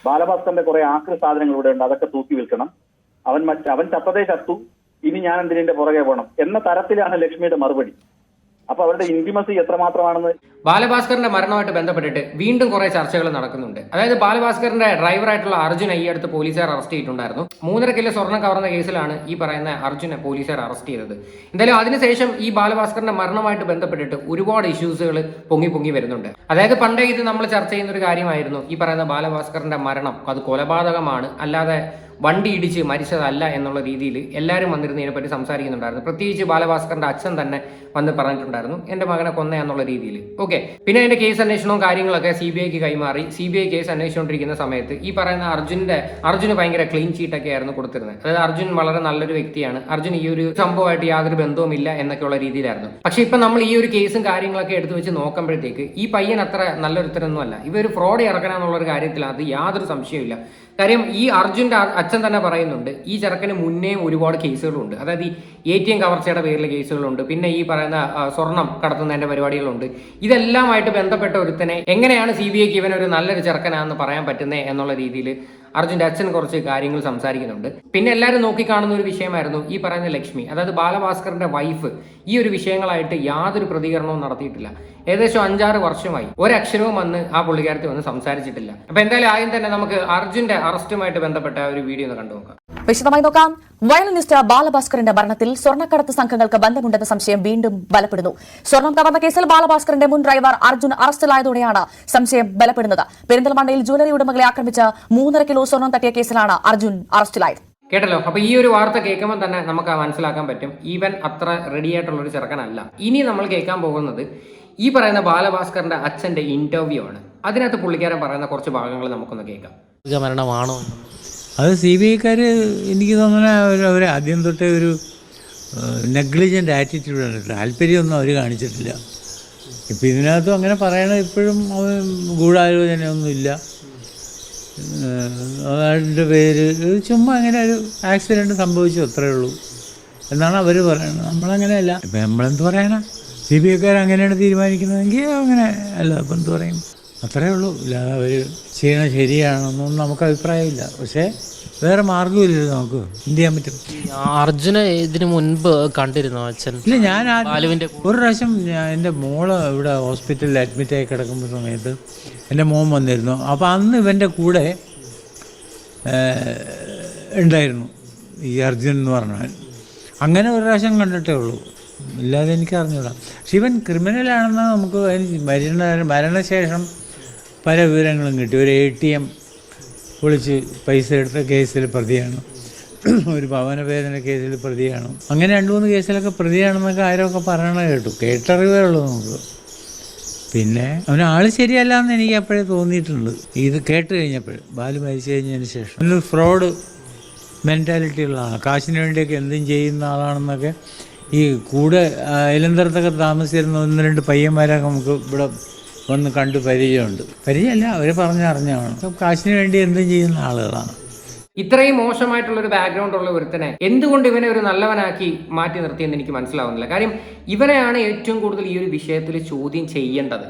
ബാലഭാസ്കറിന്റെ കുറെ ആക്രി സാധനങ്ങൾ ഇവിടെ ഉണ്ട്, അതൊക്കെ തൂക്കി വിൽക്കണം. അവൻ ചത്തതേ ചത്തു, ഇനി ഞാൻ എന്തിനെ പുറകെ പോകണം എന്ന തരത്തിലാണ് ലക്ഷ്മിയുടെ മറുപടി. അപ്പൊ അവരുടെ ഇന്റിമസി എത്രമാത്രമാണെന്ന്. ബാലഭാസ്കറിന്റെ മരണവുമായിട്ട് ബന്ധപ്പെട്ടിട്ട് വീണ്ടും കുറെ ചർച്ചകൾ നടക്കുന്നുണ്ട്. അതായത് ബാലഭാസ്കറിന്റെ ഡ്രൈവറായിട്ടുള്ള അർജുൻ ഈ അടുത്ത് പോലീസുകാർ അറസ്റ്റ് ചെയ്തിട്ടുണ്ടായിരുന്നു. 3.5 കിലോ സ്വർണ്ണം കവർന്ന കേസിലാണ് ഈ പറയുന്ന അർജുനെ പോലീസുകാർ അറസ്റ്റ് ചെയ്തത്. എന്തായാലും അതിനുശേഷം ഈ ബാലഭാസ്കറിന്റെ മരണവുമായിട്ട് ബന്ധപ്പെട്ടിട്ട് ഒരുപാട് ഇഷ്യൂസുകൾ പൊങ്ങി വരുന്നുണ്ട്. അതായത് പണ്ടേ ഇത് നമ്മൾ ചർച്ച ചെയ്യുന്ന ഒരു കാര്യമായിരുന്നു, ഈ പറയുന്ന ബാലഭാസ്കറിന്റെ മരണം അത് കൊലപാതകമാണ്, അല്ലാതെ വണ്ടി ഇടിച്ച് മരിച്ചതല്ല എന്നുള്ള രീതിയിൽ എല്ലാവരും വന്നിരുന്ന് ഇതിനെപ്പറ്റി സംസാരിക്കുന്നുണ്ടായിരുന്നു. പ്രത്യേകിച്ച് ബാലഭാസ്കറിന്റെ അച്ഛൻ തന്നെ വന്ന് പറഞ്ഞിട്ടുണ്ടായിരുന്നു എന്റെ മകനെ കൊന്നയാന്നുള്ള രീതിയിൽ. ഓക്കെ, പിന്നെ അതിന്റെ കേസ് അന്വേഷണവും കാര്യങ്ങളൊക്കെ CBIക്ക് കൈമാറി. CBI കേസ് അന്വേഷിച്ചുകൊണ്ടിരിക്കുന്ന സമയത്ത് ഈ പറയുന്ന അർജുന് ഭയങ്കര ക്ലീൻ ചീറ്റൊക്കെ ആയിരുന്നു കൊടുത്തിരുന്നത്. അതായത് അർജുൻ വളരെ നല്ലൊരു വ്യക്തിയാണ്, അർജുൻ ഈ ഒരു സംഭവമായിട്ട് യാതൊരു ബന്ധവുമില്ല എന്നൊക്കെയുള്ള രീതിയിലായിരുന്നു. പക്ഷെ ഇപ്പൊ നമ്മൾ ഈ ഒരു കേസും കാര്യങ്ങളൊക്കെ എടുത്തു വെച്ച് നോക്കുമ്പോഴത്തേക്ക് ഈ പയ്യൻ അത്ര നല്ലൊരുത്തരൊന്നും അല്ല. ഇവർ ഫ്രോഡ് ഇറക്കണമെന്നുള്ള ഒരു കാര്യത്തിൽ അത് യാതൊരു സംശയമില്ല. കാര്യം ഈ അർജുൻ്റെ അച്ഛൻ തന്നെ പറയുന്നുണ്ട്, ഈ ചെറുക്കന് മുന്നേ ഒരുപാട് കേസുകളുണ്ട്. അതായത് ഈ ATM കവർച്ചയുടെ പേരിൽ കേസുകളുണ്ട്, പിന്നെ ഈ പറയുന്ന സ്വർണം കടത്തുന്നതിന്റെ പരിപാടികളുണ്ട്. ഇതെല്ലാമായിട്ട് ബന്ധപ്പെട്ട ഒരുത്തനെ എങ്ങനെയാണ് CBIക്ക് ഇവനൊരു നല്ലൊരു ചെറുക്കനാണെന്ന് പറയാൻ പറ്റുന്നത് എന്നുള്ള രീതിയിൽ അർജുൻ്റെ അച്ഛൻ കുറച്ച് കാര്യങ്ങൾ സംസാരിക്കുന്നുണ്ട്. പിന്നെ എല്ലാവരും നോക്കിക്കാണുന്ന ഒരു വിഷയമായിരുന്നു ഈ പറയുന്ന ലക്ഷ്മി, അതായത് ബാലഭാസ്കറിന്റെ വൈഫ് ഈ ഒരു വിഷയങ്ങളായിട്ട് യാതൊരു പ്രതികരണവും നടത്തിയിട്ടില്ല. ഏകദേശം 5-6 വർഷമായി ഒരക്ഷരവും വന്ന് ആ പുള്ളിക്കാരത്തി വന്ന് സംസാരിച്ചിട്ടില്ല. അപ്പൊ എന്തായാലും ആദ്യം തന്നെ നമുക്ക് അർജുന്റെ അറസ്റ്റുമായിട്ട് ബന്ധപ്പെട്ട ഒരു വീഡിയോ ഒന്ന് കണ്ടു നോക്കാം. വിശദമായി നോക്കാം. വയലിനിസ്റ്റ് ബാലഭാസ്കറിന്റെ മരണത്തിൽ സ്വർണ്ണക്കടത്ത് സംഘങ്ങൾക്ക് ബന്ധമുണ്ടെന്ന സംശയം വീണ്ടും ബലപ്പെടുന്നു. സ്വർണം കവർന്ന കേസിൽ ബാലഭാസ്കറിന്റെ മുൻ ഡ്രൈവർ അർജുൻ അറസ്റ്റിലായതോടെയാണ് സംശയം ബലപ്പെടുന്നത്. പെരിന്തൽമണ്ണയിൽ ജ്വല്ലറി ഉടമകളെ ആക്രമിച്ച് 3.5 കിലോ സ്വർണം തട്ടിയ കേസിലാണ് അർജുൻ അറസ്റ്റിലായത്. കേട്ടല്ലോ. അപ്പൊ ഈ ഒരു വാർത്ത കേൾക്കുമ്പോൾ തന്നെ നമുക്ക് മനസ്സിലാക്കാൻ പറ്റും ഈവൻ അത്ര റെഡി ആയിട്ടുള്ള ഒരു ചെറുക്കനല്ല. ഇനി നമ്മൾ കേൾക്കാൻ പോകുന്നത് ഈ പറയുന്ന ബാലഭാസ്കറിന്റെ അച്ഛന്റെ ഇന്റർവ്യൂ ആണ്. അതിനകത്ത് പുള്ളിക്കാരൻ പറയുന്ന കുറച്ച് ഭാഗങ്ങൾ നമുക്കൊന്ന് കേൾക്കാം. മരണമാണോ അത് CBIക്കാർ എനിക്ക് തോന്നുന്നത് അവർ ആദ്യം തൊട്ടേ ഒരു നെഗ്ലിജൻ്റ് ആറ്റിറ്റ്യൂഡാണ്, താല്പര്യമൊന്നും അവർ കാണിച്ചിട്ടില്ല. ഇപ്പം ഇതിനകത്തും അങ്ങനെ പറയണത് ഇപ്പോഴും ഗൂഢാലോചനയൊന്നുമില്ല. അതിൻ്റെ പേര് ചുമ്മാ അങ്ങനെ ഒരു ആക്സിഡൻറ്റ് സംഭവിച്ചു അത്രയേ ഉള്ളൂ എന്നാണ് അവർ പറയുന്നത്. നമ്മളങ്ങനെയല്ല. ഇപ്പം നമ്മളെന്ത് പറയാനാ, CBIക്കാർ അങ്ങനെയാണ് തീരുമാനിക്കുന്നതെങ്കിൽ അങ്ങനെ അല്ല, ഇപ്പം എന്ത് പറയും, അത്രയേ ഉള്ളൂ. ഇല്ലാതെ അവർ ചെയ്യണ ശരിയാണെന്നൊന്നും നമുക്ക് അഭിപ്രായമില്ല. പക്ഷേ വേറെ മാർഗ്ഗമില്ല, നമുക്ക് എന്ത് ചെയ്യാൻ പറ്റും. അർജുനെ ഇതിനു മുൻപ് കണ്ടിരുന്നോ അച്ഛൻ? ഇല്ല, ഞാൻ ഒരു പ്രാവശ്യം എൻ്റെ മോള് ഇവിടെ ഹോസ്പിറ്റലിൽ അഡ്മിറ്റായി കിടക്കുന്ന സമയത്ത് എൻ്റെ മോൻ വന്നിരുന്നു. അപ്പോൾ അന്ന് ഇവൻ്റെ കൂടെ ഉണ്ടായിരുന്നു ഈ അർജുൻ എന്ന് പറഞ്ഞാൽ. അങ്ങനെ ഒരു പ്രാവശ്യം കണ്ടിട്ടേ ഉള്ളൂ, ഇല്ലാതെ എനിക്ക് അറിഞ്ഞൂടാ. പക്ഷെ ഇവൻ ക്രിമിനലാണെന്ന് നമുക്ക് മരണശേഷം പല വിവരങ്ങളും കിട്ടി. ഒരു ATM പൊളിച്ച് പൈസ എടുത്ത കേസിൽ പ്രതിയാണ്, ഒരു ഭവനവേദന കേസിൽ പ്രതിയാണ്, അങ്ങനെ 2-3 കേസിലൊക്കെ പ്രതിയാണെന്നൊക്കെ ആരൊക്കെ പറയണ കേട്ടറിവേ ഉള്ളൂ നമുക്ക്. പിന്നെ അവൻ ആൾ ശരിയല്ല എന്ന് എനിക്ക് അപ്പോഴേ തോന്നിയിട്ടുണ്ട്, ഇത് കേട്ട് കഴിഞ്ഞപ്പോൾ. ബാലു മരിച്ചു കഴിഞ്ഞതിന് ശേഷം ഒരു ഫ്രോഡ് മെൻറ്റാലിറ്റി ഉള്ള ആളാണ്, കാശിന് വേണ്ടിയൊക്കെ എന്തും ചെയ്യുന്ന ആളാണെന്നൊക്കെ. ഈ കൂടെ അയലന്തരത്തൊക്കെ താമസിച്ചിരുന്ന 1-2 പയ്യന്മാരൊക്കെ നമുക്ക് ഇവിടെ വന്ന് കണ്ട് പരിചയമല്ല, അവർ പറഞ്ഞറിഞ്ഞാണ്. കാശിന് വേണ്ടി എന്തും ചെയ്യുന്ന ആളുകളാണ്. ഇത്രയും മോശമായിട്ടുള്ളൊരു ബാക്ക്ഗ്രൗണ്ട് ഉള്ള ഒരുത്തനെ എന്തുകൊണ്ട് ഇവനെ ഒരു നല്ലവനാക്കി മാറ്റി നിർത്തിയെന്ന് എനിക്ക് മനസ്സിലാവുന്നില്ല. കാര്യം ഇവനെയാണ് ഏറ്റവും കൂടുതൽ ഈ ഒരു വിഷയത്തിൽ ചോദ്യം ചെയ്യേണ്ടത്.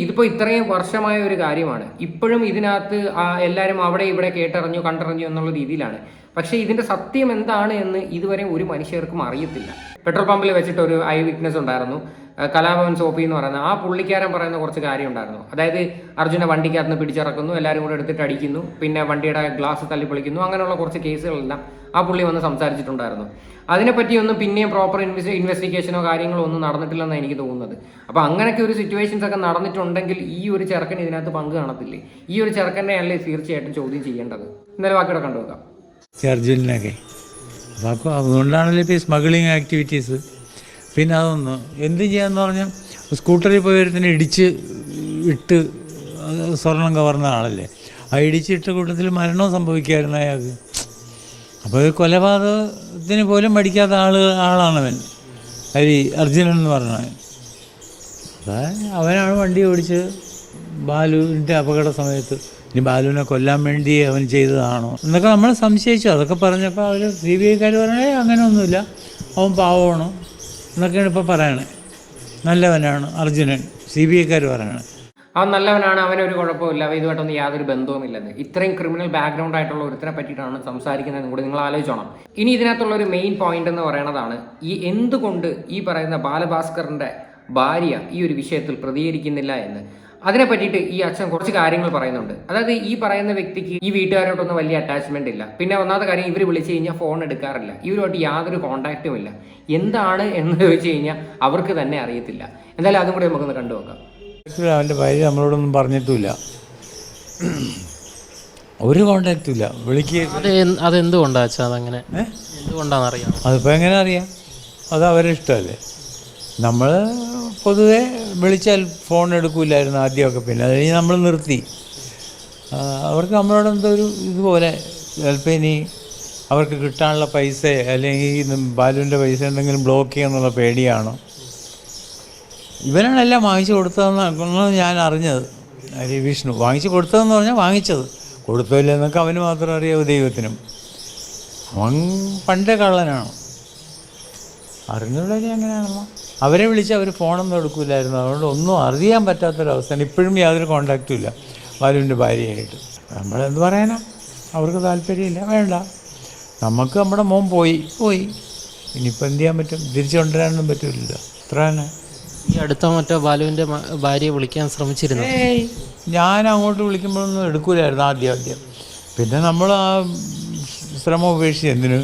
ഇതിപ്പോൾ ഇത്രയും വർഷമായ ഒരു കാര്യമാണ്. ഇപ്പോഴും ഇതിനകത്ത് എല്ലാവരും അവിടെ ഇവിടെ കേട്ടറിഞ്ഞു കണ്ടറിഞ്ഞു എന്നുള്ള രീതിയിലാണ്. പക്ഷേ ഇതിന്റെ സത്യം എന്താണ് എന്ന് ഇതുവരെ ഒരു മനുഷ്യർക്കും അറിയത്തില്ല. പെട്രോൾ പമ്പിൽ വെച്ചിട്ട് ഒരു ഐ വിറ്റ്നസ് ഉണ്ടായിരുന്നു, കലാഭവൻ സോഫി എന്ന് പറയുന്ന ആ പുള്ളിക്കാരൻ പറയുന്ന കുറച്ച് കാര്യം ഉണ്ടായിരുന്നു. അതായത് അർജുനെ വണ്ടിക്കകത്ത് നിന്ന് പിടിച്ചിറക്കുന്നു, എല്ലാവരും കൂടെ എടുത്തിട്ട് അടിക്കുന്നു, പിന്നെ വണ്ടിയുടെ ഗ്ലാസ് തല്ലിപ്പൊളിക്കുന്നു, അങ്ങനെയുള്ള കുറച്ച് കേസുകളെല്ലാം ആ പുള്ളി വന്ന് സംസാരിച്ചിട്ടുണ്ടായിരുന്നു. അതിനെപ്പറ്റിയൊന്നും പിന്നെയും പ്രോപ്പർ ഇൻവെസ്റ്റിഗേഷനോ കാര്യങ്ങളോ ഒന്നും നടന്നിട്ടില്ലെന്നാണ് എനിക്ക് തോന്നുന്നത്. അപ്പോൾ അങ്ങനെയൊക്കെ ഒരു സിറ്റുവേഷൻസ് ഒക്കെ നടന്നിട്ടുണ്ടെങ്കിൽ ഈ ഒരു ചെറുക്കൻ ഇതിനകത്ത് പങ്ക് കാണത്തില്ലേ? ഈ ഒരു ചെറുക്കനെ അല്ലേ തീർച്ചയായിട്ടും ചോദ്യം ചെയ്യേണ്ടത്. എന്തായാലും ബാക്കിയുടെ കണ്ടുനോക്കാം. അർജുനൊക്കെ അപ്പോൾ അതുകൊണ്ടാണല്ലോ ഇപ്പോൾ ഈ സ്മഗ്ലിങ് ആക്ടിവിറ്റീസ്. പിന്നെ അതൊന്ന് എന്ത് ചെയ്യാന്ന് പറഞ്ഞാൽ സ്കൂട്ടറിൽ പോയവരത്തിന് ഇട്ട് സ്വർണം കവർന്ന ആളല്ലേ, ആ ഇടിച്ചിട്ട കൂട്ടത്തിൽ മരണവും സംഭവിക്കായിരുന്നു അയാൾക്ക്. അപ്പോൾ കൊലപാതകത്തിന് പോലും പഠിക്കാത്ത ആളാണവൻ അർജുനൻ എന്ന് പറഞ്ഞാൽ. അവനാണ് വണ്ടി ഓടിച്ച് ബാലുവിൻ്റെ അപകട സമയത്ത്. ഇനി ബാലുവിനെ കൊല്ലാൻ വേണ്ടി അവൻ ചെയ്തതാണോ എന്നൊക്കെ നമ്മൾ സംശയിച്ചു. അതൊക്കെ പറഞ്ഞപ്പോൾ അവർ CBIക്കാർ പറഞ്ഞേ അങ്ങനെയൊന്നുമില്ല, അവൻ പാവമാണോ എന്നൊക്കെയാണ് ഇപ്പോൾ പറയണേ. നല്ലവനാണ് അർജുനൻ, CBIക്കാർ പറയണേ. അവൻ നല്ലവനാണ്, അവനൊരു കുഴപ്പമില്ല, അവ ഇതുമായിട്ടൊന്നും യാതൊരു ബന്ധവുമില്ലെന്ന്. ഇത്രയും ക്രിമിനൽ ബാക്ക്ഗ്രൗണ്ട് ആയിട്ടുള്ള ഒരുത്തിനെ പറ്റിയിട്ടാണ് സംസാരിക്കുന്നതെന്ന് കൂടി നിങ്ങൾ ആലോചിച്ചോണം. ഇനി ഇതിനകത്തുള്ള ഒരു മെയിൻ പോയിന്റ് എന്ന് പറയുന്നതാണ് ഈ എന്തുകൊണ്ട് ഈ പറയുന്ന ബാലഭാസ്കറിന്റെ ഭാര്യ ഈ ഒരു വിഷയത്തിൽ പ്രതികരിക്കുന്നില്ല എന്ന്. അതിനെ പറ്റിയിട്ട് ഈ അച്ഛൻ കുറച്ച് കാര്യങ്ങൾ പറയുന്നുണ്ട്. അതായത് ഈ പറയുന്ന വ്യക്തിക്ക് ഈ വീട്ടുകാരോട്ടൊന്നും വലിയ അറ്റാച്ച്മെന്റ് ഇല്ല. പിന്നെ ഒന്നാമത്തെ കാര്യം, ഇവർ വിളിച്ചു കഴിഞ്ഞാൽ ഫോൺ എടുക്കാറില്ല, ഇവരുമായിട്ട് യാതൊരു കോണ്ടാക്റ്റും ഇല്ല. എന്താണ് എന്ന് ചോദിച്ചു കഴിഞ്ഞാൽ അവർക്ക് തന്നെ അറിയത്തില്ല. എന്തായാലും അതും കൂടി നമുക്കൊന്ന് കണ്ടുനോക്കാം. അവൻ്റെ ഭാര്യ നമ്മളോടൊന്നും പറഞ്ഞിട്ടുമില്ല, ഒരു കോണ്ടാക്റ്റും ഇല്ല. അതെന്തുകൊണ്ടാ അച്ഛാ? അതങ്ങനെ എന്തുകൊണ്ടാണെന്ന് അറിയാം? അതിപ്പോൾ എങ്ങനെ അറിയാം? അത് അവരുടെ ഇഷ്ടമല്ലേ. നമ്മൾ പൊതുവെ വിളിച്ചാൽ ഫോൺ എടുക്കില്ലായിരുന്നു ആദ്യമൊക്കെ, പിന്നെ അത് കഴിഞ്ഞ് നമ്മൾ നിർത്തി. അവർക്ക് നമ്മളോട് എന്തോ ഒരു ഇതുപോലെ ചിലപ്പോൾ ഇനി അവർക്ക് കിട്ടാനുള്ള പൈസ അല്ലെങ്കിൽ ബാലുവിൻ്റെ പൈസ എന്തെങ്കിലും ബ്ലോക്ക് ചെയ്യുന്നുള്ള പേടിയാണോ? ഇവനാണ് എല്ലാം വാങ്ങിച്ചു കൊടുത്തതെന്നാണ് ഞാൻ അറിഞ്ഞത്. വിഷ്ണു വാങ്ങിച്ചു കൊടുത്തതെന്ന് പറഞ്ഞാൽ വാങ്ങിച്ചത്, കൊടുത്തില്ല എന്നൊക്കെ അവന് മാത്രം അറിയാവൂ, ദൈവത്തിനും. അവൻ പണ്ടേ കള്ളനാണ്, അറിഞ്ഞുള്ളവരെ അങ്ങനെയാണല്ലോ. അവരെ വിളിച്ച് അവർ ഫോണൊന്നും എടുക്കില്ലായിരുന്നു, അതുകൊണ്ട് ഒന്നും അറിയാൻ പറ്റാത്തൊരവസ്ഥയാണ്. ഇപ്പോഴും യാതൊരു കോണ്ടാക്റ്റും ഇല്ല ബാലുവിൻ്റെ ഭാര്യയായിട്ട്. നമ്മളെന്ത് പറയാനാ, അവർക്ക് താല്പര്യമില്ല, വേണ്ട. നമുക്ക് നമ്മുടെ മോൻ പോയി ഇനിയിപ്പോൾ എന്ത് ചെയ്യാൻ പറ്റും? തിരിച്ചു കൊണ്ടുവരാനൊന്നും പറ്റില്ല. അത്ര തന്നെ. ഈ അടുത്ത മറ്റോ ബാലുവിൻ്റെ ഭാര്യയെ വിളിക്കാൻ ശ്രമിച്ചിരുന്നു. ഞാൻ അങ്ങോട്ട് വിളിക്കുമ്പോഴൊന്നും എടുക്കില്ലായിരുന്നു ആദ്യം. പിന്നെ നമ്മൾ ആ ശ്രമം ഉപേക്ഷിച്ച് എന്തിന്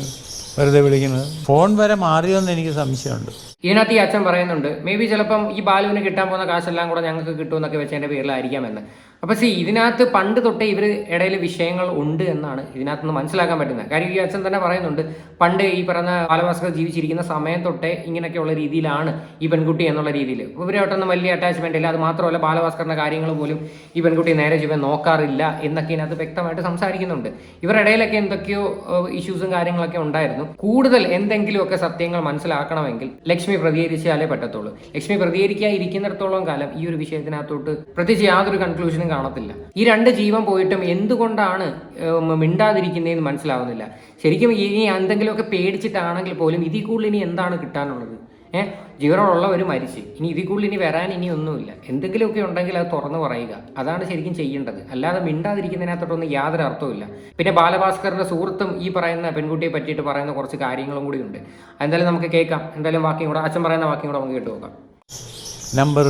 വെറുതെ വിളിക്കുന്നത്? ഫോൺ വരെ മാറിയോന്ന് എനിക്ക് സംശയമുണ്ട്. ഇതിനകത്ത് ഈ അച്ഛൻ പറയുന്നുണ്ട്, മേ ബി ചിലപ്പം ഈ ബാലുവിന് കിട്ടാൻ പോകുന്ന കാശെല്ലാം കൂടെ ഞങ്ങൾക്ക് കിട്ടുമെന്നൊക്കെ വെച്ചതിൻ്റെ പേരിലായിരിക്കാമെന്ന്. അപ്പോൾ ഇതിനകത്ത് പണ്ട് തൊട്ടേ ഇവർ ഇടയിൽ വിഷയങ്ങൾ ഉണ്ട് എന്നാണ് ഇതിനകത്തുനിന്ന് മനസ്സിലാക്കാൻ പറ്റുന്നത്. കാര്യം ഈ അച്ഛൻ തന്നെ പറയുന്നുണ്ട്, പണ്ട് ഈ പറയുന്ന ബാലഭാസ്കർ ജീവിച്ചിരിക്കുന്ന സമയം തൊട്ടേ ഇങ്ങനെയൊക്കെയുള്ള രീതിയിലാണ് ഈ പെൺകുട്ടി എന്നുള്ള രീതിയിൽ. ഇവരായിട്ടൊന്നും വലിയ അറ്റാച്ച്മെന്റ് ഇല്ല. അത് മാത്രമല്ല, ബാലഭാസ്കറിന്റെ കാര്യങ്ങൾ പോലും ഈ പെൺകുട്ടി നേരെ ജീവൻ നോക്കാറില്ല എന്നൊക്കെ ഇതിനകത്ത് വ്യക്തമായിട്ട് സംസാരിക്കുന്നുണ്ട്. ഇവരുടെ ഇടയിലൊക്കെ എന്തൊക്കെയോ ഇഷ്യൂസും കാര്യങ്ങളൊക്കെ ഉണ്ടായിരുന്നു. കൂടുതൽ എന്തെങ്കിലുമൊക്കെ സത്യങ്ങൾ മനസ്സിലാക്കണമെങ്കിൽ ലക്ഷ്മി പ്രതികരിച്ചാലേ പറ്റത്തുള്ളൂ. ലക്ഷ്മി പ്രതികരിക്കാതിരിക്കുന്നിടത്തോളം കാലം ഈ ഒരു വിഷയത്തിനകത്തോട്ട് പ്രത്യേകിച്ച് യാതൊരു കൺക്ലൂഷനും കാണത്തില്ല. ഈ രണ്ട് ജീവൻ പോയിട്ടും എന്തുകൊണ്ടാണ് മിണ്ടാതിരിക്കുന്നതെന്ന് മനസ്സിലാവുന്നില്ല. ശരിക്കും ഇനി എന്തെങ്കിലുമൊക്കെ പേടിച്ചിട്ടാണെങ്കിൽ പോലും ഇതിൽ കൂടുതൽ ഇനി എന്താണ് കിട്ടാനുള്ളത്? ജീവനോടുള്ളവർ മരിച്ച് ഇനി ഇതിൽ കൂടുതൽ ഇനി വരാൻ ഇനി ഒന്നുമില്ല. എന്തെങ്കിലുമൊക്കെ ഉണ്ടെങ്കിൽ അത് തുറന്നു പറയുക, അതാണ് ശരിക്കും ചെയ്യേണ്ടത്. അല്ലാതെ മിണ്ടാതിരിക്കുന്നതിനകത്തോട്ടൊന്നും യാതൊരു അർത്ഥമില്ല. പിന്നെ ബാലഭാസ്കറിന്റെ സുഹൃത്തും ഈ പറയുന്ന പെൺകുട്ടിയെ പറ്റിയിട്ട് പറയുന്ന കുറച്ച് കാര്യങ്ങളും കൂടി ഉണ്ട്. എന്തായാലും നമുക്ക് കേൾക്കാം. എന്തായാലും വാക്യം കൂടെ അച്ഛൻ പറയുന്ന വാക്യം കൂടെ നമുക്ക് കേട്ടു നോക്കാം. നമ്പർ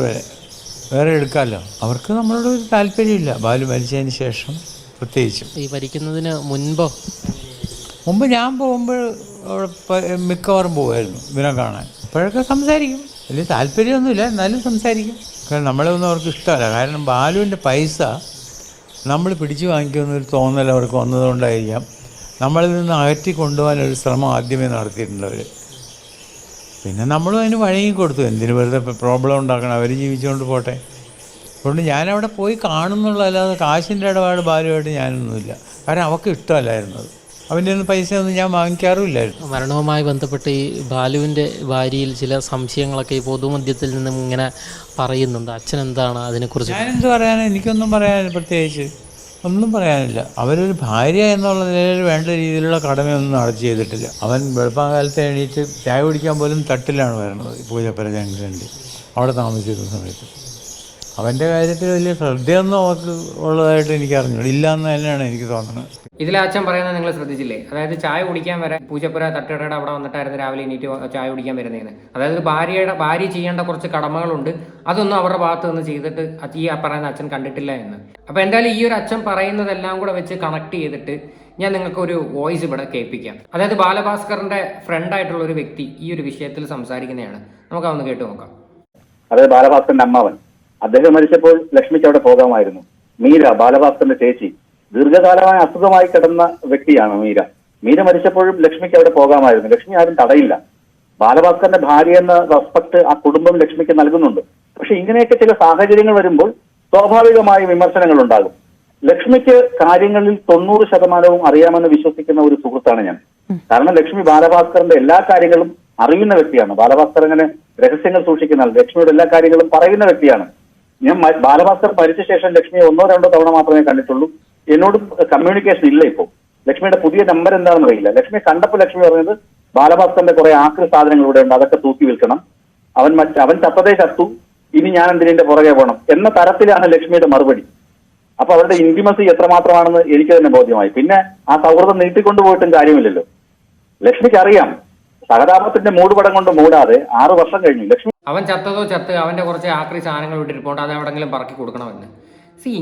വേറെ എടുക്കാമല്ലോ. അവർക്ക് നമ്മളോട് ഒരു താല്പര്യമില്ല ബാലു മരിച്ചതിന് ശേഷം, പ്രത്യേകിച്ചും. ഈ മരിക്കുന്നതിന് മുമ്പ് ഞാൻ പോകുമ്പോൾ അവിടെ മിക്കവാറും പോകുമായിരുന്നു ഇവനെ കാണാൻ. അപ്പോഴൊക്കെ സംസാരിക്കും, വലിയ താല്പര്യമൊന്നുമില്ല, എന്നാലും സംസാരിക്കും. കാരണം നമ്മളെ ഒന്നും അവർക്ക് ഇഷ്ടമല്ല. കാരണം ബാലുവിൻ്റെ പൈസ നമ്മൾ പിടിച്ചു വാങ്ങിക്കുമെന്നൊരു തോന്നൽ അവർക്ക് വന്നതുകൊണ്ടായിരിക്കാം നമ്മളിൽ നിന്ന് അകറ്റി കൊണ്ടുപോകാനൊരു ശ്രമം ആദ്യമേ നടത്തിയിട്ടുണ്ട് അവർ. പിന്നെ നമ്മളും അതിന് വഴങ്ങി കൊടുത്തു. എന്തിനു വെറുതെ പ്രോബ്ലം ഉണ്ടാക്കണം, അവർ ജീവിച്ചുകൊണ്ട് പോട്ടെ. അതുകൊണ്ട് ഞാനവിടെ പോയി കാണുന്നുള്ളതല്ലാതെ കാശിൻ്റെ ഇടപാട് ബാലുമായിട്ട് ഞാനൊന്നുമില്ല. കാരണം അവർക്ക് ഇഷ്ടമല്ലായിരുന്നത്. അവൻ്റെ ഒന്നും പൈസ ഒന്നും ഞാൻ വാങ്ങിക്കാറുമില്ലായിരുന്നു. മരണവുമായി ബന്ധപ്പെട്ട് ഈ ബാലുവിൻ്റെ ഭാര്യയിൽ ചില സംശയങ്ങളൊക്കെ ഈ പൊതുമധ്യത്തിൽ നിന്നും ഇങ്ങനെ പറയുന്നുണ്ട്. അച്ഛൻ എന്താണ് അതിനെക്കുറിച്ച്? ഞാനെന്ത് പറയാനാണ്? എനിക്കൊന്നും പറയാനില്ല, പ്രത്യേകിച്ച് ഒന്നും പറയാനില്ല. അവരൊരു ഭാര്യ എന്നുള്ള നിലയിൽ വേണ്ട രീതിയിലുള്ള കടമയൊന്നും അടച്ചു ചെയ്തിട്ടില്ല. അവൻ വെളുപ്പാങ്കാലത്ത് എണീറ്റ് ചായ കുടിക്കാൻ പോലും തട്ടിലാണ് വരുന്നത് പൂജപ്പുര ജംഗ്ഷനിൽ, അവിടെ താമസിക്കുന്ന സമയത്ത്. അവൻ്റെ കാര്യത്തിൽ വലിയ ശ്രദ്ധയൊന്നും അവർക്ക് ഉള്ളതായിട്ട് എനിക്ക് അറിഞ്ഞൂടാ, ഇല്ല എന്ന് തന്നെയാണ് എനിക്ക് തോന്നുന്നത്. ഇതിലെ അച്ഛൻ പറയുന്നത് നിങ്ങൾ ശ്രദ്ധിച്ചില്ലേ? അതായത് ചായ കുടിക്കാൻ വരാൻ പൂജപ്പുര തട്ടുകടയുടെ അവിടെ വന്നിട്ടായിരുന്നു രാവിലെ എണീറ്റ് ചായ കുടിക്കാൻ വരുന്നതെന്ന്. അതായത് ഭാര്യ ചെയ്യേണ്ട കുറച്ച് കടമകളുണ്ട്, അതൊന്നും അവരുടെ ഭാഗത്ത് നിന്ന് ചെയ്തിട്ട് ഈ പറയുന്ന അച്ഛൻ കണ്ടിട്ടില്ല എന്ന്. അപ്പോൾ എന്തായാലും ഈ ഒരു അച്ഛൻ പറയുന്നതെല്ലാം കൂടെ വെച്ച് കണക്ട് ചെയ്തിട്ട് ഞാൻ നിങ്ങൾക്ക് ഒരു വോയിസ് ഇവിടെ കേൾപ്പിക്കാം. അതായത് ബാലഭാസ്കറിന്റെ ഫ്രണ്ടായിട്ടുള്ള ഒരു വ്യക്തി ഈ ഒരു വിഷയത്തിൽ സംസാരിക്കുന്നതാണ്. നമുക്ക് അതൊന്ന് കേട്ടു നോക്കാം. അതായത് ബാലഭാസ്കറിന്റെ അമ്മാവൻ, അദ്ദേഹം മരിച്ചപ്പോൾ ലക്ഷ്മിക്ക് അവിടെ പോകാമായിരുന്നു. മീര, ബാലഭാസ്കറിന്റെ ചേച്ചി, ദീർഘകാലമായ അസുഖമായി കിടന്ന വ്യക്തിയാണ് മീര മരിച്ചപ്പോഴും ലക്ഷ്മിക്ക് അവിടെ പോകാമായിരുന്നു. ലക്ഷ്മി ആരും തടയില്ല. ബാലഭാസ്കറിന്റെ ഭാര്യ എന്ന റെസ്പെക്ട് ആ കുടുംബം ലക്ഷ്മിക്ക് നൽകുന്നുണ്ട്. പക്ഷെ ഇങ്ങനെയൊക്കെ ചില സാഹചര്യങ്ങൾ വരുമ്പോൾ സ്വാഭാവികമായ വിമർശനങ്ങൾ ഉണ്ടാകും. ലക്ഷ്മിക്ക് കാര്യങ്ങളിൽ 90% അറിയാമെന്ന് വിശ്വസിക്കുന്ന ഒരു സുഹൃത്താണ് ഞാൻ. കാരണം ലക്ഷ്മി ബാലഭാസ്കറിന്റെ എല്ലാ കാര്യങ്ങളും അറിയുന്ന വ്യക്തിയാണ്. ബാലഭാസ്കർ അങ്ങനെ രഹസ്യങ്ങൾ സൂക്ഷിക്കുന്ന, ലക്ഷ്മിയുടെ എല്ലാ കാര്യങ്ങളും പറയുന്ന വ്യക്തിയാണ്. ഞാൻ ബാലഭാസ്കർ മരിച്ച ശേഷം ലക്ഷ്മിയെ 1-2 തവണ മാത്രമേ കണ്ടിട്ടുള്ളൂ. എന്നോട് കമ്മ്യൂണിക്കേഷൻ ഇല്ല. ഇപ്പോൾ ലക്ഷ്മിയുടെ പുതിയ നമ്പർ എന്താണെന്ന് അറിയില്ല. ലക്ഷ്മിയെ കണ്ടപ്പോൾ ലക്ഷ്മി പറഞ്ഞത് ബാലഭാസ്കറിന്റെ കുറെ ആക്രി സാധനങ്ങൾ ഇവിടെ ഉണ്ട്, അതൊക്കെ തൂക്കി വിൽക്കണം. അവൻ ചത്തതേ ചത്തു, ഇനി ഇനി ഞാൻ എന്തിനെ പുറകെ പോകണം എന്ന തരത്തിലാണ് ലക്ഷ്മിയുടെ മറുപടി. അപ്പൊ അവരുടെ ഇന്റിമസി എത്രമാത്രമാണെന്ന് എനിക്ക് തന്നെ ബോധ്യമായി. പിന്നെ ആ സൗഹൃദം നീട്ടിക്കൊണ്ടുപോയിട്ടും കാര്യമില്ലല്ലോ. ലക്ഷ്മിക്ക് അറിയാം സഹതാപത്തിന്റെ മൂടുപടം കൊണ്ട് മൂടാതെ 6 വർഷം കഴിഞ്ഞു. ലക്ഷ്മി അവൻ ചത്തതോ ചത്ത് അവന്റെ കുറച്ച് ആക്രി സാധനങ്ങൾ ഇട്ടിരിപ്പുണ്ട്, അത് എവിടെങ്കിലും പറക്കി കൊടുക്കണമെന്ന്.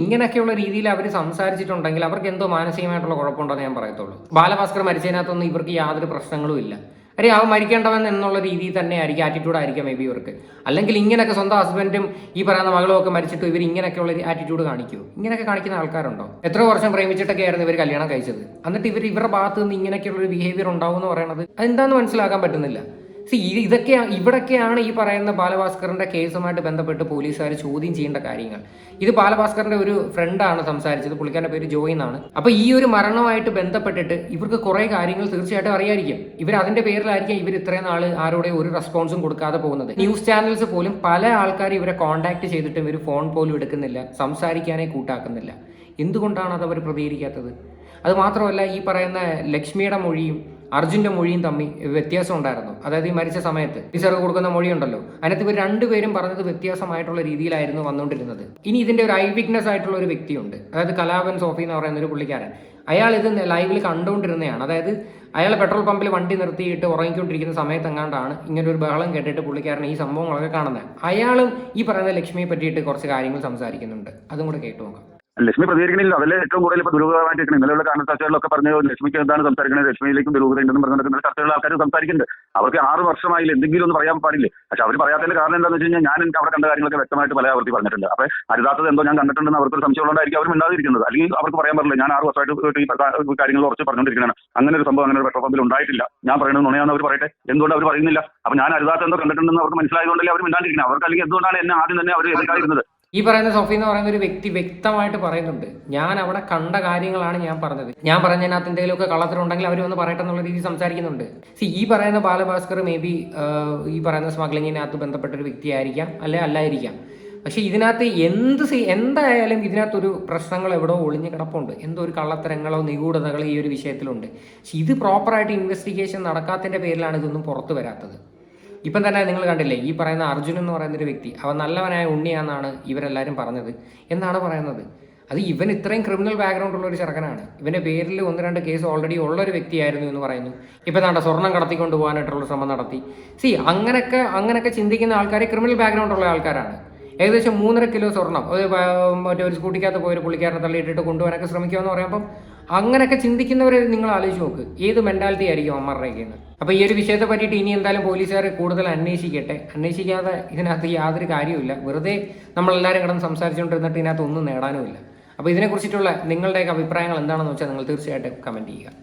ഇങ്ങനെയൊക്കെയുള്ള രീതിയിൽ അവർ സംസാരിച്ചിട്ടുണ്ടെങ്കിൽ അവർക്ക് എന്തോ മാനസികമായിട്ടുള്ള കുഴപ്പമുണ്ടെന്ന് ഞാൻ പറയത്തുള്ളൂ. ബാലഭാസ്കർ മരിച്ചതിനകത്തൊന്നും ഇവർക്ക് യാതൊരു പ്രശ്നങ്ങളും ഇല്ല. അവൻ മരിക്കേണ്ടവൻ എന്നുള്ള രീതിയിൽ തന്നെ ആയിരിക്കും, ആറ്റിറ്റ്യൂഡ് ആയിരിക്കാം മേ ബി ഇവർക്ക്. അല്ലെങ്കിൽ ഇങ്ങനെയൊക്കെ സ്വന്തം ഹസ്ബൻഡും ഈ പറയുന്ന മകളും ഒക്കെ മരിച്ചിട്ട് ഇവർ ഇങ്ങനെയൊക്കെയുള്ള ആറ്റിറ്റ്യൂഡ് കാണിക്കുമോ? ഇങ്ങനെയൊക്കെ കാണിക്കുന്ന ആൾക്കാരുണ്ടോ? എത്രയോ വർഷം പ്രേമിച്ചിട്ടൊക്കെ ആയിരുന്നു ഇവർ കല്യാണം കഴിച്ചത്. എന്നിട്ട് ഇവരുടെ ഭാഗത്ത് നിന്ന് ഇങ്ങനെയൊക്കെയുള്ളൊരു ബിഹേവിയർ ഉണ്ടാവും എന്ന് പറയുന്നത് അതെന്താണെന്ന് മനസ്സിലാക്കാൻ പറ്റുന്നില്ല. ഇവിടൊക്കെയാണ് ഈ പറയുന്ന ബാലഭാസ്കറിന്റെ കേസുമായിട്ട് ബന്ധപ്പെട്ട് പോലീസുകാർ ചോദ്യം ചെയ്യേണ്ട കാര്യങ്ങൾ. ഇത് ബാലഭാസ്കറിന്റെ ഒരു ഫ്രണ്ടാണ് സംസാരിച്ചത്, പുള്ളിക്കാരന്റെ പേര് ജോയ് എന്നാണ്. അപ്പൊ ഈ ഒരു മരണമായിട്ട് ബന്ധപ്പെട്ടിട്ട് ഇവർക്ക് കുറെ കാര്യങ്ങൾ തീർച്ചയായിട്ടും അറിയായിരിക്കും. ഇവർ അതിന്റെ പേരിലായിരിക്കും ഇവർ ഇത്രയും നാള് ആരോടെ ഒരു റെസ്പോൺസും കൊടുക്കാതെ പോകുന്നത്. ന്യൂസ് ചാനൽസ് പോലും പല ആൾക്കാർ ഇവരെ കോൺടാക്ട് ചെയ്തിട്ടും ഇവർ ഫോൺ പോലും എടുക്കുന്നില്ല, സംസാരിക്കാനേ കൂട്ടാക്കുന്നില്ല. എന്തുകൊണ്ടാണ് അത് അവർ പ്രതികരിക്കാത്തത്? അത് മാത്രമല്ല, ഈ പറയുന്ന ലക്ഷ്മിയുടെ മൊഴിയും അർജുന്റെ മൊഴിയും തമ്മിൽ വ്യത്യാസം ഉണ്ടായിരുന്നു. അതായത് ഈ മരിച്ച സമയത്ത് ടീച്ചർക്ക് കൊടുക്കുന്ന മൊഴിയുണ്ടല്ലോ, അതിനകത്ത് ഇവർ രണ്ടുപേരും പറഞ്ഞത് വ്യത്യാസമായിട്ടുള്ള രീതിയിലായിരുന്നു വന്നുകൊണ്ടിരുന്നത്. ഇനി ഇതിന്റെ ഒരു ഐ വിറ്റ്നസ് ആയിട്ടുള്ള ഒരു വ്യക്തിയുണ്ട്, അതായത് കലാപൻ സോഫി എന്ന് പറയുന്ന ഒരു പുള്ളിക്കാരൻ. അയാൾ ഇത് ലൈവിൽ കണ്ടുകൊണ്ടിരുന്നതാണ്. അതായത് അയാൾ പെട്രോൾ പമ്പിൽ വണ്ടി നിർത്തിയിട്ട് ഉറങ്ങിക്കൊണ്ടിരിക്കുന്ന സമയത്ത് എങ്ങാണ്ടാണ് ഇങ്ങനെ ഒരു ബഹളം കേട്ടിട്ട് പുള്ളിക്കാരൻ ഈ സംഭവങ്ങളൊക്കെ കാണുന്നത്. അയാളും ഈ പറയുന്ന ലക്ഷ്മിയെ പറ്റിയിട്ട് കുറച്ച് കാര്യങ്ങൾ സംസാരിക്കുന്നുണ്ട്. അതും കൂടെ കേട്ടു നോക്കാം. ലക്ഷ്മി പ്രതികരിക്കണില്ല, അതല്ലേ ഏറ്റവും കൂടുതൽ ഇപ്പൊ ദുരൂഹമായിട്ട് നിൽക്കുന്നത്. ഇന്നലെയുള്ള കാരണത്താഴ്ചകളിലൊക്കെ പറഞ്ഞു ലക്ഷ്മിക്ക് എന്താണ് സംസാരിക്കുന്നത്, ലക്ഷ്മിയിലേക്കും ദുരൂഹതയുണ്ടെന്ന് പറഞ്ഞു നടക്കുന്ന ചർച്ചകൾ ആൾക്കാർ സംസാരിക്കുന്നുണ്ട്. അവർക്ക് 6 വർഷമായില്ല, എന്തെങ്കിലും ഒന്ന് പറയാൻ പാടില്ലേ? പക്ഷെ അവർ പറയാത്തതിന്റെ കാരണം എന്താണെന്ന് വെച്ച് കഴിഞ്ഞാൽ ഞാൻ എനിക്ക് അവിടെ കണ്ട കാര്യങ്ങളൊക്കെ വ്യക്തമായിട്ട് പല ആവർത്തി പറഞ്ഞിട്ടുണ്ട്. അപ്പൊ അരുതാത്തത് എന്തോ ഞാൻ കണ്ടിട്ടുണ്ടെന്ന് അവർക്കൊരു സംശയമുള്ളതായിരിക്കും അവർ മിണ്ടാതിരിക്കുന്നത്. അല്ലെങ്കിൽ അവർക്ക് പറയാൻ പറ്റില്ല ഞാൻ 6 വർഷമായിട്ട് ഈ കാര്യങ്ങൾ ഉറച്ച് പറഞ്ഞുകൊണ്ടിരിക്കുകയാണ്, അങ്ങനെ ഒരു സംഭവം അങ്ങനെ ഒരു പെട്രോൾ പമ്പിൽ ഉണ്ടായിട്ടില്ല, ഞാൻ പറയുന്നത് നുണയാന്ന് അവർ പറയട്ടെ. എന്തുകൊണ്ട് അവർ പറയുന്നില്ല? അപ്പൊ ഞാൻ അരുതാത്ത എന്തോ കണ്ടിട്ടുണ്ടെന്ന് അവർക്ക് മനസ്സിലായതുകൊണ്ടല്ലേ അവർ മിണ്ടാണ്ടിരിക്കുന്നത്. അവർക്ക് അല്ലെങ്കിൽ എന്തുകൊണ്ടാണ് എന്നെ ആദ്യം തന്നെ അവർ എതിർക്കാതിരുന്നത്? ഈ പറയുന്ന സോഫി എന്ന് പറയുന്ന ഒരു വ്യക്തി വ്യക്തമായിട്ട് പറയുന്നുണ്ട്, ഞാൻ അവിടെ കണ്ട കാര്യങ്ങളാണ് ഞാൻ പറഞ്ഞത്, ഞാൻ പറഞ്ഞതിനകത്ത് എന്തെങ്കിലുമൊക്കെ കള്ളത്തിലുണ്ടെങ്കിൽ അവർ ഒന്ന് പറയട്ടെ എന്നുള്ള രീതിയിൽ സംസാരിക്കുന്നുണ്ട്. ഈ പറയുന്ന ബാലഭാസ്കർ മേ ബി ഈ പറയുന്ന സ്മഗ്ലിങ്ങിനകത്ത് ബന്ധപ്പെട്ട ഒരു വ്യക്തിയായിരിക്കാം, അല്ലായിരിക്കാം. പക്ഷെ ഇതിനകത്ത് എന്തായാലും ഇതിനകത്തൊരു പ്രശ്നങ്ങൾ എവിടെയോ ഒളിഞ്ഞു കിടപ്പുണ്ട്, എന്തോ ഒരു കള്ളത്തരങ്ങളോ നിഗൂഢതകളോ ഈ ഒരു വിഷയത്തിലുണ്ട്. പക്ഷെ ഇത് പ്രോപ്പറായിട്ട് ഇൻവെസ്റ്റിഗേഷൻ നടക്കാത്തതിന്റെ പേരിലാണ് ഇതൊന്നും പുറത്തു വരാത്തത്. ഇപ്പം തന്നെ നിങ്ങൾ കണ്ടില്ലേ, ഈ പറയുന്ന അർജുൻ എന്ന് പറയുന്നൊരു വ്യക്തി അവൻ നല്ലവനായ ഉണ്ണിയാണെന്നാണ് ഇവരെല്ലാവരും പറഞ്ഞത് എന്നാണ് പറയുന്നത്. അത് ഇവൻ ഇത്രയും ക്രിമിനൽ ബാക്ക്ഗ്രൗണ്ട് ഉള്ള ഒരു ചെറുക്കനാണ്, ഇവന്റെ പേരിൽ 1-2 കേസ് ഓൾറെഡി ഉള്ള ഒരു വ്യക്തിയായിരുന്നു എന്ന് പറയുന്നു. ഇപ്പം നാണ്ട സ്വർണം കടത്തിക്കൊണ്ട് പോകാനായിട്ടുള്ള ശ്രമം നടത്തി. അങ്ങനെയൊക്കെ ചിന്തിക്കുന്ന ആൾക്കാർ ക്രിമിനൽ ബാക്ക്ഗ്രൗണ്ട് ഉള്ള ആൾക്കാരാണ്. ഏകദേശം 3.5 കിലോ സ്വർണം ഒരു സ്കൂട്ടിക്കകത്ത് പോയൊരു പുള്ളിക്കാരനെ തള്ളിയിട്ടിട്ട് കൊണ്ടുപോകാനൊക്കെ ശ്രമിക്കുമെന്ന് പറയുമ്പം അങ്ങനെയൊക്കെ ചിന്തിക്കുന്നവരെ നിങ്ങൾ ആലോചിച്ച് നോക്ക്, ഏത് മെന്റാലിറ്റി ആയിരിക്കും അമ്മമാരുടെയൊക്കെയെന്ന്. അപ്പോൾ ഈ ഒരു വിഷയത്തെ പറ്റിയിട്ട് ഇനി എന്തായാലും പോലീസുകാർ കൂടുതൽ അന്വേഷിക്കട്ടെ. അന്വേഷിക്കാതെ ഇതിനകത്ത് യാതൊരു കാര്യമില്ല, വെറുതെ നമ്മളെല്ലാവരും കിടന്ന് സംസാരിച്ചുകൊണ്ടിരുന്നിട്ട് ഇതിനകത്ത് ഒന്നും നേടാനുമില്ല. അപ്പോൾ ഇതിനെക്കുറിച്ചിട്ടുള്ള നിങ്ങളുടെയൊക്കെ അഭിപ്രായങ്ങൾ എന്താണെന്ന് വെച്ചാൽ നിങ്ങൾ തീർച്ചയായിട്ടും കമൻറ്റ് ചെയ്യുക.